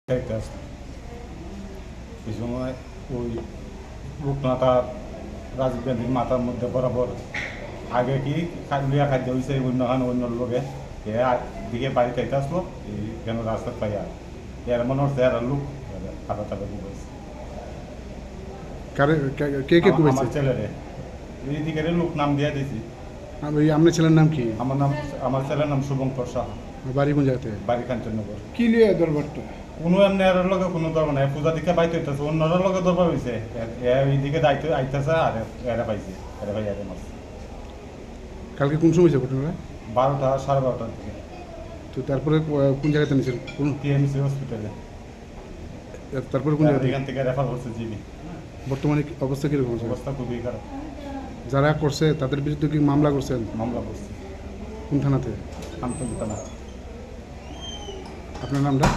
খাইতে আসতো এই সময় ওই রূপনাথার রাজীব গান্ধীর মাথার মধ্যে বরাবর আগে কি লুয়া খাদ্য হয়েছে অন্য লোকে দিকে বাড়ি খাইতে আসলো এই কেন রাস্তা পাইয়া এর মনে হচ্ছে এরা লোক খাতা টাকা কুবাইছে কে কে কুবাইছে? আমার ছেলেরে এই দিকের লোক নাম দিয়ে দিয়েছি। আপনার ছেলের নাম কি? আমার ছেলের নাম শুভঙ্কর সাহা। বাড়ি কোন জায়গাতে? বাড়ি কাঞ্চননগর। কি লিয়ে দরবারটা? কোনো এমনি এর লগে কোনো দরবার নাই, পূজা দিকে বাইতে হইতেছে অন্যরা লগে দরবার হয়েছে এইদিকে দায়িত্ব আইতেছে আর এরা পাইছে এরা ভাই এরা মারছে। কালকে কোন সময় হয়েছে ঘটনাটা? 12টা 12:30টার দিকে। তো তারপরে কোন জায়গাতে নিয়েছেন? কোন টিএমসি হসপিটালে। তারপরে কোন জায়গাতে? এখান থেকে রেফার করছে জিবি। বর্তমানে অবস্থা কিরকম আছে? অবস্থা খুবই খারাপ। যারা করছে তাদের বিরুদ্ধে কি মামলা করছেন? মামলা করছে। কোন থানাতে? আমতলী থানা। আপনার নামটা?